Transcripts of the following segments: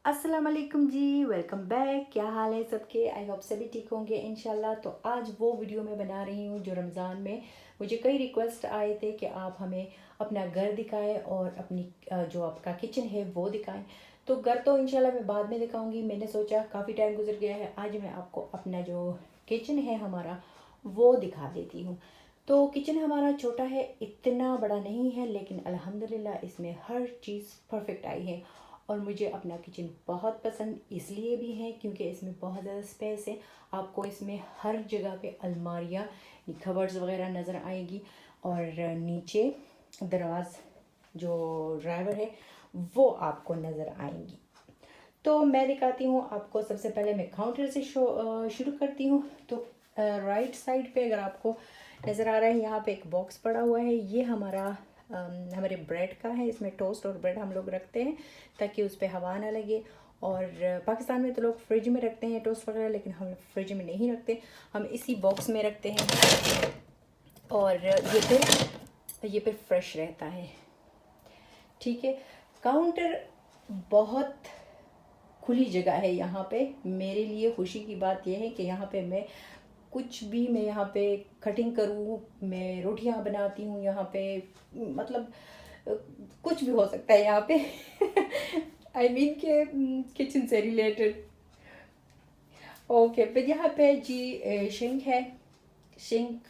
अस्सलाम वालेकुम जी, welcome back. क्या हाल है सबके? आई होप सभी ठीक होंगे इंशाल्लाह। तो आज वो वीडियो मैं बना रही हूँ जो रमज़ान में मुझे कई रिक्वेस्ट आए थे कि आप हमें अपना घर दिखाएं और अपनी जो आपका किचन है वो दिखाएं। तो घर तो इंशाल्लाह मैं बाद में दिखाऊंगी। मैंने सोचा काफ़ी टाइम गुजर गया है, आज मैं आपको अपना जो किचन है हमारा वो दिखा देती हूँ। तो किचन हमारा छोटा है, इतना बड़ा नहीं है, लेकिन अल्हम्दुलिल्लाह इसमें हर चीज़ परफेक्ट आई है। और मुझे अपना किचन बहुत पसंद इसलिए भी है क्योंकि इसमें बहुत ज़्यादा स्पेस है। आपको इसमें हर जगह पे अलमारियाँ, कबर्ड्स वगैरह नज़र आएगी। और नीचे दरवाज़ जो ड्राइवर है वो आपको नज़र आएंगी। तो मैं दिखाती हूँ आपको। सबसे पहले मैं काउंटर से शुरू करती हूँ। तो राइट साइड पे अगर आपको नज़र आ रहा है, यहाँ पे एक बॉक्स पड़ा हुआ है। ये हमारा हमारे ब्रेड का है। इसमें टोस्ट और ब्रेड हम लोग रखते हैं ताकि उस पर हवा ना लगे। और पाकिस्तान में तो लोग फ्रिज में रखते हैं टोस्ट वगैरह, लेकिन हम फ्रिज में नहीं रखते, हम इसी बॉक्स में रखते हैं। और ये फिर फ्रेश रहता है। ठीक है। काउंटर बहुत खुली जगह है यहाँ पे। मेरे लिए खुशी की बात यह है कि यहाँ पे मैं कुछ भी, मैं यहाँ पे कटिंग करूँ, मैं रोटियाँ बनाती हूँ यहाँ पे, मतलब कुछ भी हो सकता है यहाँ पे। आई मीन के किचन से रिलेटेड। ओके, फिर यहाँ पे जी सिंक है। सिंक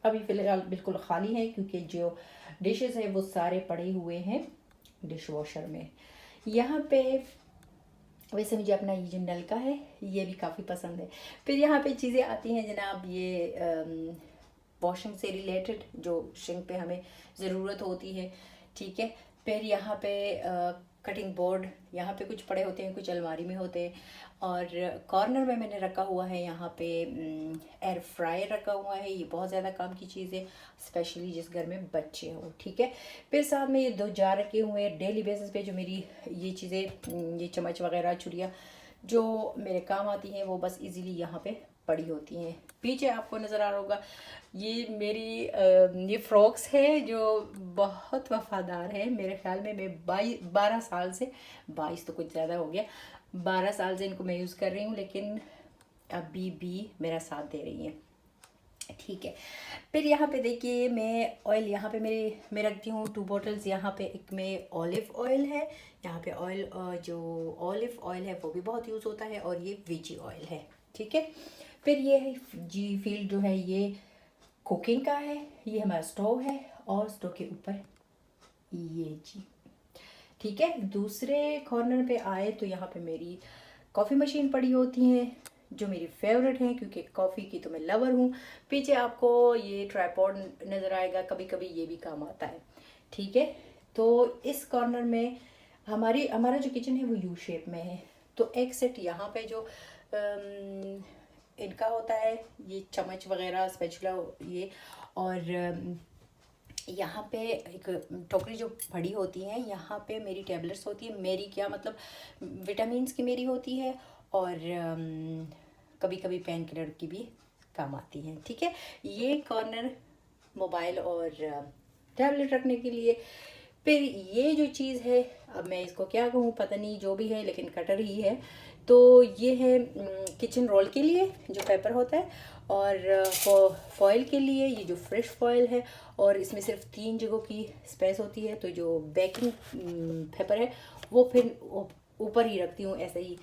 अभी फ़िलहाल बिल्कुल ख़ाली है क्योंकि जो डिशेस है वो सारे पड़े हुए हैं डिश वॉशर में। यहाँ पे वैसे मुझे अपना ये जो नलका है ये भी काफ़ी पसंद है। फिर यहाँ पे चीज़ें आती हैं जनाब, ये वॉशिंग से रिलेटेड जो सिंक पे हमें ज़रूरत होती है। ठीक है। फिर यहाँ पे कटिंग बोर्ड यहाँ पे कुछ पड़े होते हैं, कुछ अलमारी में होते हैं। और कॉर्नर में मैंने रखा हुआ है यहाँ पे एयर फ्रायर रखा हुआ है। ये बहुत ज़्यादा काम की चीज़ है, स्पेशली जिस घर में बच्चे हों। ठीक है। फिर साथ में ये 2 जार रखे हुए हैं डेली बेसिस पे, जो मेरी ये चीज़ें, ये चम्मच वगैरह छुरियाँ जो मेरे काम आती हैं वो बस इजीली यहाँ पे पड़ी होती हैं। पीछे आपको नज़र आ रहा होगा ये मेरी ये फ्रॉक्स है जो बहुत वफादार है। मेरे ख्याल में मैं 12 साल से, 22 तो कुछ ज़्यादा हो गया, 12 साल से इनको मैं यूज़ कर रही हूँ, लेकिन अभी भी मेरा साथ दे रही हैं। ठीक है। फिर यहाँ पे देखिए मैं ऑयल यहाँ पे मैं रखती हूँ 2 बॉटल्स। यहाँ पे एक में ऑलिव ऑयल है। यहाँ पे ऑयल, जो ऑलिव ऑयल है वो भी बहुत यूज़ होता है, और ये वेजी ऑयल है। ठीक है। फिर ये है जी फील्ड जो है ये कुकिंग का है। ये हमारा स्टोव है, और स्टोव के ऊपर ये जी। ठीक है। दूसरे कॉर्नर पे आए तो यहाँ पे मेरी कॉफ़ी मशीन पड़ी होती है जो मेरी फेवरेट है क्योंकि कॉफ़ी की तो मैं लवर हूँ। पीछे आपको ये ट्राइपॉड नज़र आएगा, कभी कभी ये भी काम आता है। ठीक है। तो इस कॉर्नर में हमारा जो किचन है वो यू शेप में है। तो एक सेट यहाँ पे जो इनका होता है, ये चम्मच वगैरह स्पैचुला ये। और यहाँ पे एक टोकरी जो बड़ी होती है, यहाँ पे मेरी टैबलेट्स होती है। मेरी क्या मतलब, विटामिन्स की मेरी होती है, और कभी कभी पेन किलर की भी काम आती है। ठीक है। ये कॉर्नर मोबाइल और टैबलेट रखने के लिए। फिर ये जो चीज़ है, अब मैं इसको क्या कहूँ पता नहीं, जो भी है लेकिन कटर ही है। तो ये है किचन रोल के लिए जो पेपर होता है, और फॉयल के लिए ये जो फ्रेश फॉयल है। और इसमें सिर्फ 3 जगहों की स्पेस होती है, तो जो बेकिंग पेपर है वो फिर ऊपर ही रखती हूँ ऐसे ही।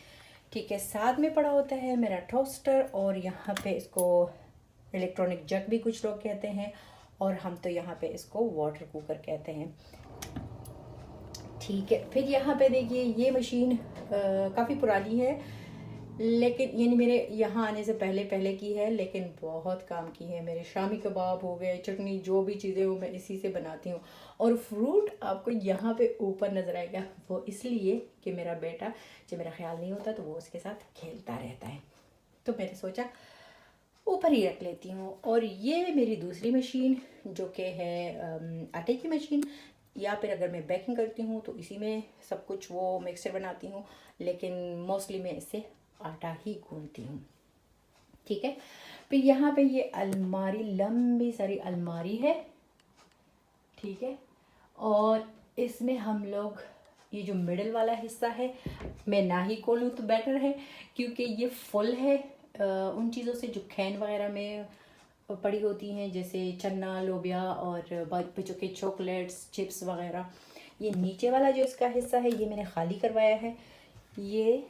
ठीक है। साथ में पड़ा होता है मेरा टोस्टर, और यहाँ पे इसको इलेक्ट्रॉनिक जग भी कुछ लोग कहते हैं, और हम तो यहाँ पे इसको वाटर कुकर कहते हैं। ठीक है। फिर यहाँ पे देखिए ये मशीन काफ़ी पुरानी है, लेकिन यानी मेरे यहाँ आने से पहले पहले की है, लेकिन बहुत काम की है। मेरे शामी कबाब हो गए, चटनी, जो भी चीज़ें हो मैं इसी से बनाती हूँ। और फ्रूट आपको यहाँ पे ऊपर नज़र आएगा, वो इसलिए कि मेरा बेटा जब मेरा ख्याल नहीं होता तो वो उसके साथ खेलता रहता है, तो मैंने सोचा ऊपर ही रख लेती हूँ। और ये मेरी दूसरी मशीन जो कि है आटे की मशीन, या फिर अगर मैं बेकिंग करती हूँ तो इसी में सब कुछ वो मिक्सचर बनाती हूँ, लेकिन मोस्टली मैं इससे आटा ही गूंथती हूँ। ठीक है। फिर यहाँ पे ये अलमारी, लंबी सारी अलमारी है। ठीक है। और इसमें हम लोग ये जो मिडल वाला हिस्सा है मैं ना ही खोलूँ तो बेटर है, क्योंकि ये फुल है उन चीज़ों से जो खैन वगैरह में पड़ी होती हैं, जैसे चना, लोबिया और बच्चों के चॉकलेट्स, चिप्स वगैरह। ये नीचे वाला जो इसका हिस्सा है ये मैंने खाली करवाया है। ये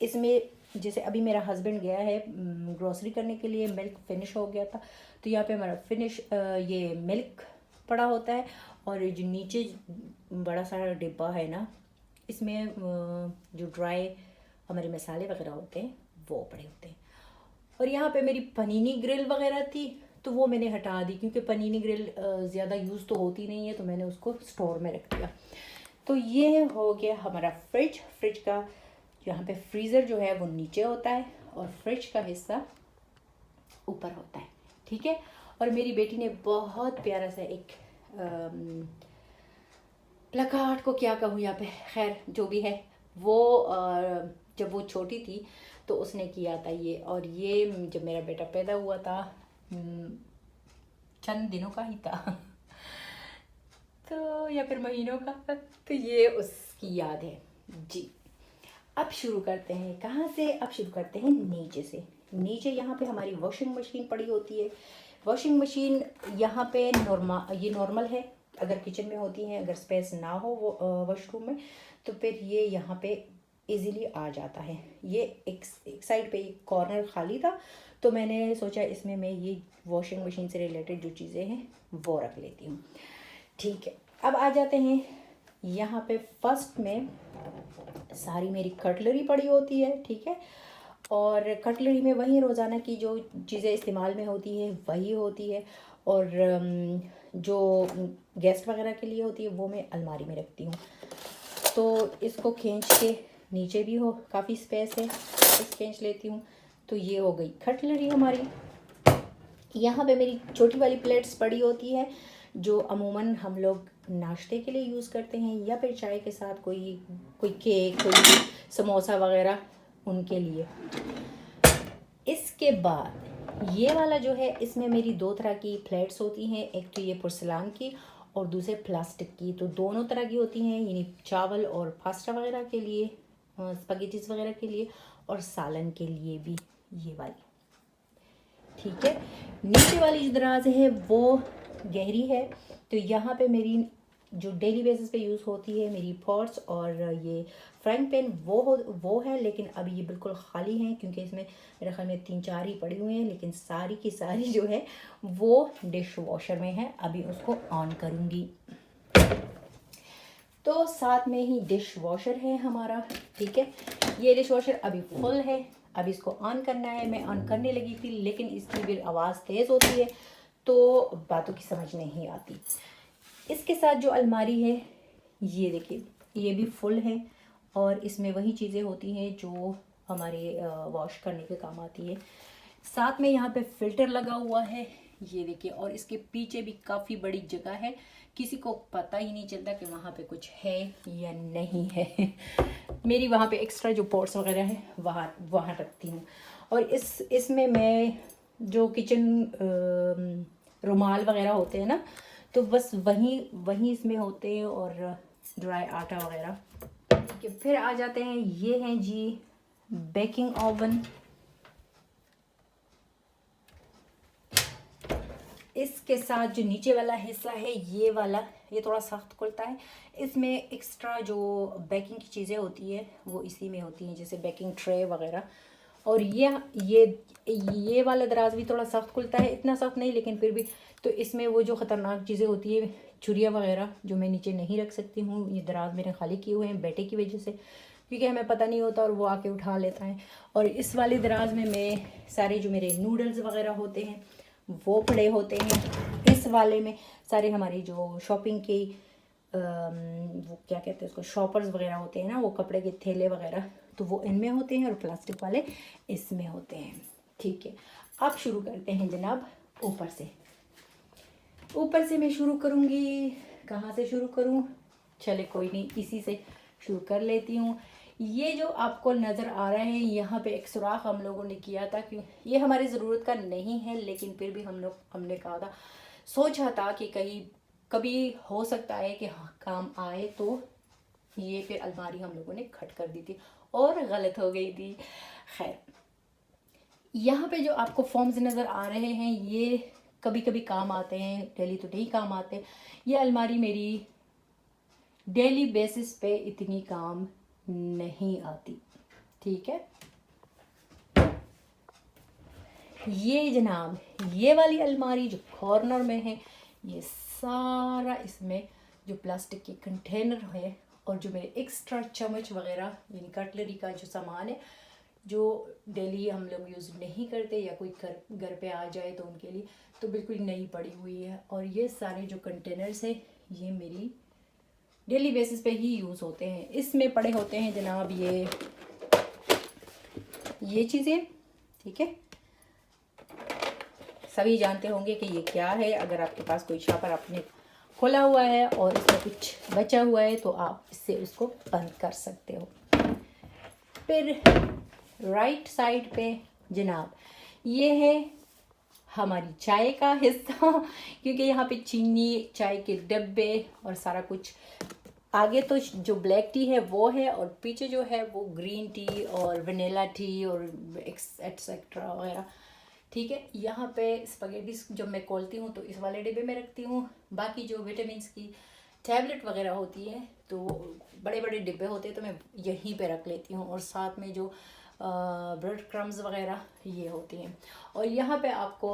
इसमें जैसे अभी मेरा हस्बैंड गया है ग्रोसरी करने के लिए, मिल्क फिनिश हो गया था, तो यहाँ पे हमारा फिनिश ये मिल्क पड़ा होता है। और जो नीचे बड़ा सारा डिब्बा है ना, इसमें जो ड्राई हमारे मसाले वगैरह होते हैं वो पड़े होते हैं। और यहाँ पे मेरी पनीनी ग्रिल वगैरह थी तो वो मैंने हटा दी, क्योंकि पनीनी ग्रिल ज़्यादा यूज़ तो होती नहीं है, तो मैंने उसको स्टोर में रख दिया। तो ये हो गया हमारा फ्रिज का। यहाँ पे फ्रीज़र जो है वो नीचे होता है और फ्रिज का हिस्सा ऊपर होता है, ठीक है। और मेरी बेटी ने बहुत प्यारा सा एक प्लकार्ड को क्या कहूँ यहाँ पे, खैर जो भी है वो जब वो छोटी थी तो उसने किया था ये। और ये जब मेरा बेटा पैदा हुआ था चंद दिनों का ही था तो या फिर महीनों का, तो ये उसकी याद है जी। अब शुरू करते हैं कहाँ से, अब शुरू करते हैं नीचे से। नीचे यहाँ पे हमारी वॉशिंग मशीन पड़ी होती है। वॉशिंग मशीन यहाँ पे ये नॉर्मल है, अगर किचन में होती है, अगर स्पेस ना हो वो वॉशरूम में, तो फिर ये यहाँ पे इजीली आ जाता है। ये एक साइड पे एक कॉर्नर खाली था, तो मैंने सोचा इसमें मैं ये वॉशिंग मशीन से रिलेटेड जो चीज़ें हैं वो रख लेती हूँ, ठीक है। अब आ जाते हैं यहाँ पे। फर्स्ट में सारी मेरी कटलरी पड़ी होती है, ठीक है। और कटलरी में वही रोज़ाना की जो चीज़ें इस्तेमाल में होती है वही होती है। और जो गेस्ट वगैरह के लिए होती है वो मैं अलमारी में रखती हूँ। तो इसको खींच के नीचे भी हो काफ़ी स्पेस है, इस खींच लेती हूँ। तो ये हो गई कटलरी हमारी। यहाँ पे मेरी छोटी वाली प्लेट्स पड़ी होती है जो अमूमन हम लोग नाश्ते के लिए यूज़ करते हैं, या फिर चाय के साथ कोई केक, कोई समोसा वगैरह उनके लिए। इसके बाद ये वाला जो है, इसमें मेरी दो तरह की प्लेट्स होती हैं, एक तो ये पुर्सलान की और दूसरे प्लास्टिक की। तो दोनों तरह की होती हैं, यानी चावल और पास्ता वगैरह के लिए, स्पैगेटीज वगैरह के लिए, और सालन के लिए भी ये वाली, ठीक है। नीचे वाली जो दराज है वो गहरी है, तो यहाँ पे मेरी जो डेली बेसिस पे यूज़ होती है मेरी पॉट्स और ये फ्राइंग पैन वो है, लेकिन अभी ये बिल्कुल खाली हैं, क्योंकि इसमें मेरे ख्याल में 3-4 ही पड़ी हुई हैं, लेकिन सारी की सारी जो है वो डिश वॉशर में है। अभी उसको ऑन करूँगी। तो साथ में ही डिश वॉशर है हमारा, ठीक है। ये डिश वॉशर अभी फुल है, अब इसको ऑन करना है। मैं ऑन करने लगी थी, लेकिन इसकी भी आवाज़ तेज़ होती है तो बातों की समझ नहीं आती। इसके साथ जो अलमारी है ये देखिए, ये भी फुल है और इसमें वही चीज़ें होती हैं जो हमारे वॉश करने के काम आती है। साथ में यहाँ पे फ़िल्टर लगा हुआ है, ये देखिए। और इसके पीछे भी काफ़ी बड़ी जगह है, किसी को पता ही नहीं चलता कि वहाँ पे कुछ है या नहीं है मेरी वहाँ पे एक्स्ट्रा जो पॉट्स वगैरह है वहाँ रखती हूँ। और इसमें मैं जो किचन रुमाल वगैरह होते हैं ना, तो बस वही इसमें होते हैं, और ड्राई आटा वगैरह, ठीक है। फिर आ जाते हैं, ये हैं जी बेकिंग ओवन। इसके साथ जो नीचे वाला हिस्सा है ये वाला, ये थोड़ा सख्त खुलता है। इसमें एक्स्ट्रा जो बेकिंग की चीज़ें होती है वो इसी में होती हैं, जैसे बेकिंग ट्रे वगैरह। और ये वाला दराज भी थोड़ा सख्त खुलता है, इतना सख्त नहीं लेकिन फिर भी। तो इसमें वो जो ख़तरनाक चीज़ें होती है, छुरियाँ वगैरह, जो मैं नीचे नहीं रख सकती हूँ, ये दराज मैंने खाली किए हुए हैं बेटे की वजह से, क्योंकि हमें पता नहीं होता और वो आके उठा लेता है। और इस वाले दराज में मैं सारे जो मेरे नूडल्स वगैरह होते हैं वो पड़े होते हैं। इस वाले में सारे हमारी जो शॉपिंग की वो क्या कहते हैं उसको, शॉपर्स वगैरह होते हैं ना, वो कपड़े के थैले वगैरह, तो वो इनमें होते हैं और प्लास्टिक वाले इसमें होते हैं, ठीक है। अब शुरू करते हैं जनाब ऊपर से। ऊपर से मैं शुरू करूँगी, कहाँ से शुरू करूँ, चले कोई नहीं, इसी से शुरू कर लेती हूँ। ये जो आपको नज़र आ रहा है यहाँ पे एक सुराख हम लोगों ने किया था, कि ये हमारी ज़रूरत का नहीं है, लेकिन फिर भी हमने कहा था, सोचा था कि कभी हो सकता है कि काम आए, तो ये फिर अलमारी हम लोगों ने खट कर दी थी और गलत हो गई थी। खैर, यहाँ पे जो आपको फॉर्म्स नज़र आ रहे हैं ये कभी कभी काम आते हैं, डेली तो नहीं काम आते। ये अलमारी मेरी डेली बेसिस पे इतनी काम नहीं आती, ठीक है। ये जनाब, ये वाली अलमारी जो कॉर्नर में है, ये सारा इसमें जो प्लास्टिक के कंटेनर है और जो मेरे एक्स्ट्रा चम्मच वगैरह यानी कटलरी का जो सामान है जो डेली हम लोग यूज़ नहीं करते या कोई घर पे आ जाए तो उनके लिए, तो बिल्कुल नई पड़ी हुई है। और ये सारे जो कंटेनर्स हैं ये मेरी डेली बेसिस पे ही यूज़ होते हैं। इसमें पड़े होते हैं जनाब ये चीज़ें, ठीक है। सभी जानते होंगे कि ये क्या है। अगर आपके पास कोई शॉपर आपने खोला हुआ है और इसमें कुछ बचा हुआ है तो आप इससे उसको बंद कर सकते हो। फिर राइट साइड पे जनाब ये है हमारी चाय का हिस्सा, क्योंकि यहाँ पे चीनी, चाय के डब्बे और सारा कुछ। आगे तो जो ब्लैक टी है वो है और पीछे जो है वो ग्रीन टी और वनीला टी और एक्सेट्रा वगैरह, ठीक है। यहाँ पे स्पगेटीज जब मैं खोलती हूँ तो इस वाले डिब्बे में रखती हूँ। बाकी जो विटामिन की टैबलेट वगैरह होती है तो बड़े बड़े डिब्बे होते हैं तो मैं यहीं पे रख लेती हूँ। और साथ में जो ब्रेड क्रम्स वगैरह ये होती हैं। और यहाँ पे आपको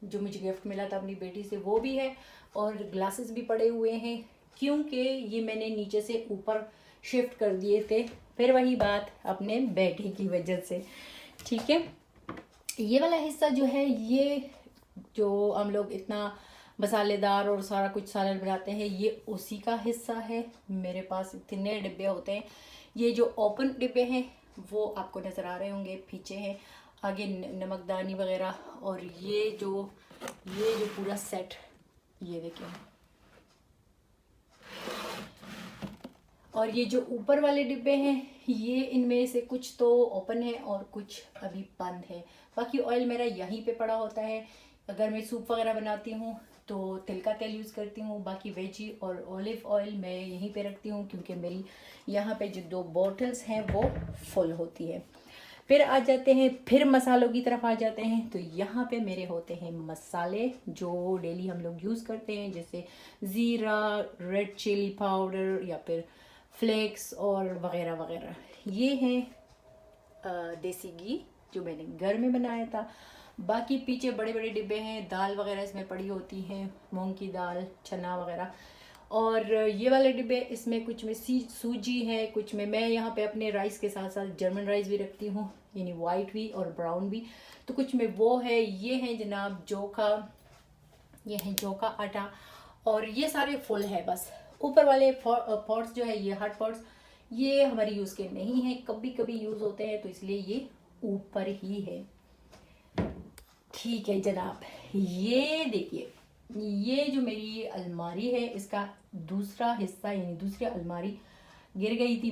जो मुझे गिफ्ट मिला था अपनी बेटी से वो भी है और ग्लासेस भी पड़े हुए हैं, क्योंकि ये मैंने नीचे से ऊपर शिफ्ट कर दिए थे। फिर वही बात अपने बेटे की वजह से, ठीक है। ये वाला हिस्सा जो है ये जो हम लोग इतना मसालेदार और सारा कुछ सालन बनाते हैं ये उसी का हिस्सा है। मेरे पास इतने डिब्बे होते हैं। ये जो ओपन डिब्बे हैं वो आपको नज़र आ रहे होंगे, पीछे हैं, आगे नमकदानी वगैरह। और ये जो पूरा सेट ये देखिए। और ये जो ऊपर वाले डिब्बे हैं ये इनमें से कुछ तो ओपन है और कुछ अभी बंद है। बाकी ऑयल मेरा यहीं पे पड़ा होता है। अगर मैं सूप वगैरह बनाती हूँ तो तिल का तेल यूज़ करती हूँ। बाकी वेजी और ऑलिव ऑयल मैं यहीं पे रखती हूँ क्योंकि मेरी यहाँ पे जो 2 बॉटल्स हैं वो फुल होती है। फिर आ जाते हैं, फिर मसालों की तरफ आ जाते हैं। तो यहाँ पे मेरे होते हैं मसाले जो डेली हम लोग यूज़ करते हैं, जैसे ज़ीरा, रेड चिली पाउडर या फिर फ्लेक्स और वगैरह वगैरह। ये हैं देसी घी जो मैंने घर में बनाया था। बाकी पीछे बड़े बड़े डिब्बे हैं, दाल वगैरह इसमें पड़ी होती हैं, मूंग की दाल, चना वगैरह। और ये वाले डिब्बे इसमें कुछ में सूजी है, कुछ में मैं यहाँ पे अपने राइस के साथ साथ जर्मन राइस भी रखती हूँ, यानी वाइट भी और ब्राउन भी। तो कुछ में वो है। ये है जनाब जोखा, ये है जोखा आटा। और ये सारे फुल है। बस ऊपर वाले पॉट्स जो है ये हॉट पॉट्स ये हमारे यूज़ के नहीं है, कभी कभी यूज़ होते हैं तो इसलिए ये ऊपर ही है, ठीक है जनाब। ये देखिए, ये जो मेरी अलमारी है इसका दूसरा हिस्सा यानी दूसरी अलमारी गिर गई थी।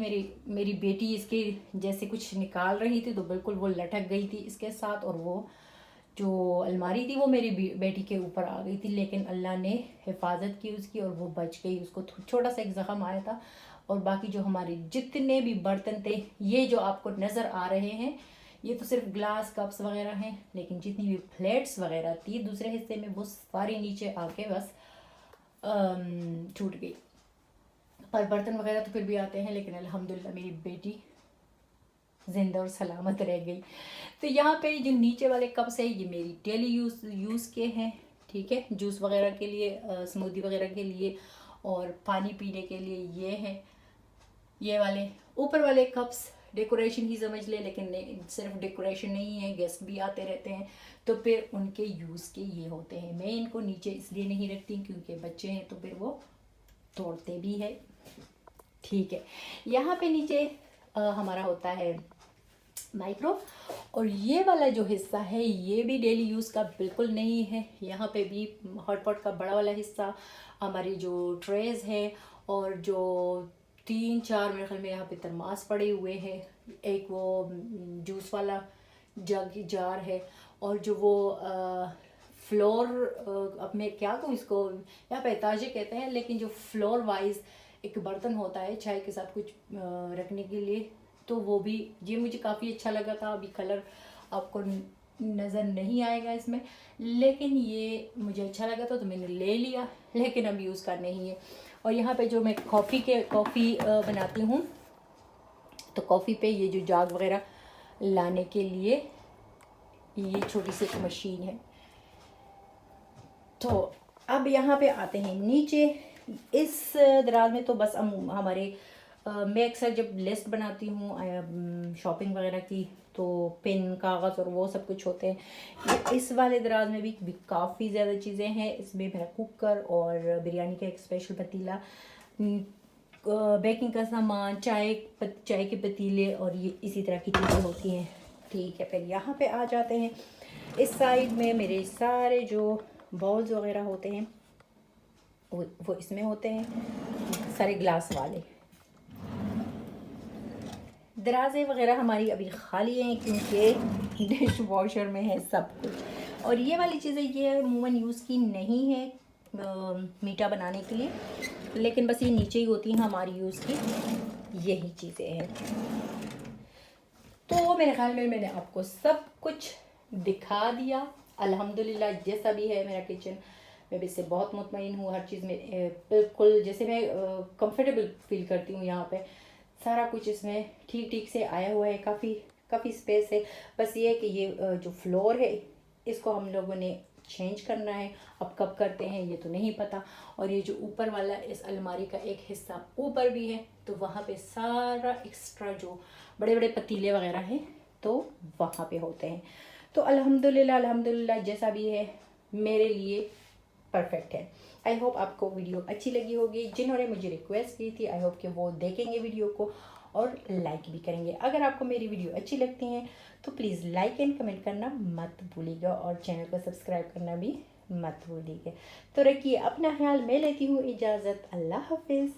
मेरी बेटी इसके जैसे कुछ निकाल रही थी तो बिल्कुल वो लटक गई थी इसके साथ, और वो जो अलमारी थी वो मेरी बेटी के ऊपर आ गई थी। लेकिन अल्लाह ने हिफाजत की उसकी और वो बच गई। उसको छोटा सा एक ज़ख़म आया था। और बाकी जो हमारे जितने भी बर्तन थे ये जो आपको नज़र आ रहे हैं ये तो सिर्फ ग्लास कप्स वगैरह हैं, लेकिन जितनी भी प्लेट्स वगैरह थी दूसरे हिस्से में वो सारी नीचे आके बस टूट गई। और बर्तन वगैरह तो फिर भी आते हैं, लेकिन अल्हम्दुलिल्लाह मेरी बेटी जिंदा और सलामत रह गई। तो यहाँ पे जो नीचे वाले कप्स है ये मेरी डेली यूज़ के हैं, ठीक है। जूस वगैरह के लिए, स्मूदी वगैरह के लिए और पानी पीने के लिए ये हैं। ये वाले ऊपर वाले कप्स डेकोरेशन ही समझ ले, लेकिन सिर्फ डेकोरेशन नहीं है, गेस्ट भी आते रहते हैं तो फिर उनके यूज़ के ये होते हैं। मैं इनको नीचे इसलिए नहीं रखती क्योंकि बच्चे हैं तो फिर वो तोड़ते भी है, ठीक है। यहाँ पे नीचे हमारा होता है माइक्रो। और ये वाला जो हिस्सा है ये भी डेली यूज़ का बिल्कुल नहीं है। यहाँ पे भी हॉट पॉट का बड़ा वाला हिस्सा, हमारी जो ट्रेज है और जो 3-4 मेरे ख्याल में यहाँ पे तरमास पड़े हुए हैं। एक वो जूस वाला जार है और जो वो फ्लोर, अब मैं क्या कहूँ इसको, यहाँ पे ताजे कहते हैं लेकिन जो फ्लोर वाइज एक बर्तन होता है चाय के साथ कुछ रखने के लिए, तो वो भी ये मुझे काफ़ी अच्छा लगा था। अभी कलर आपको नज़र नहीं आएगा इसमें, लेकिन ये मुझे अच्छा लगा था तो मैंने ले लिया, लेकिन अब यूज़ करना ही है। और यहाँ पे जो मैं कॉफ़ी बनाती हूँ, तो कॉफ़ी पे ये जो जाग वगैरह लाने के लिए ये छोटी सी एक मशीन है। तो अब यहाँ पे आते हैं नीचे। इस दराज में तो बस हम हमारे मैं अक्सर जब लिस्ट बनाती हूँ शॉपिंग वगैरह की, तो पेन, कागज़ और वो सब कुछ होते हैं। इस वाले दराज में भी काफ़ी ज़्यादा चीज़ें हैं। इसमें मेरा कुकर और बिरयानी का एक स्पेशल पतीला, बेकिंग का सामान, चाय के पतीले और ये इसी तरह की चीज़ें होती हैं। ठीक है, फिर यहाँ पे आ जाते हैं। इस साइड में मेरे सारे जो बाउल्स वगैरह होते हैं वो इसमें होते हैं, सारे ग्लास वाले। दराज़ें वगैरह हमारी अभी खाली हैं क्योंकि डिश वॉशर में है सब कुछ। और ये वाली चीज़ें ये अमूमन यूज़ की नहीं है मीठा बनाने के लिए, लेकिन बस ये नीचे ही होती हैं हमारी यूज़ की, यही चीज़ें हैं। तो मेरे ख्याल में मैंने आपको सब कुछ दिखा दिया। अल्हम्दुलिल्लाह जैसा भी है मेरा किचन, मैं भी इससे बहुत मुतमईन हूँ। हर चीज़ में बिल्कुल जैसे मैं कंफर्टेबल फील करती हूँ। यहाँ पे सारा कुछ इसमें ठीक ठीक से आया हुआ है, काफ़ी स्पेस है। बस ये है कि ये जो फ्लोर है इसको हम लोगों ने चेंज करना है। अब कब करते हैं ये तो नहीं पता। और ये जो ऊपर वाला इस अलमारी का एक हिस्सा ऊपर भी है, तो वहाँ पे सारा एक्स्ट्रा जो बड़े बड़े पतीले वगैरह हैं तो वहाँ पे होते हैं। तो अल्हम्दुलिल्लाह जैसा भी है मेरे लिए परफेक्ट है। आई होप आपको वीडियो अच्छी लगी होगी। जिन्होंने मुझे रिक्वेस्ट की थी, आई होप कि वो देखेंगे वीडियो को और लाइक भी करेंगे। अगर आपको मेरी वीडियो अच्छी लगती हैं तो प्लीज़ लाइक एंड कमेंट करना मत भूलिएगा और चैनल को सब्सक्राइब करना भी मत भूलिएगा। तो रखिए अपना ख्याल, मैं लेती हूँ इजाज़त। अल्लाह हाफिज़।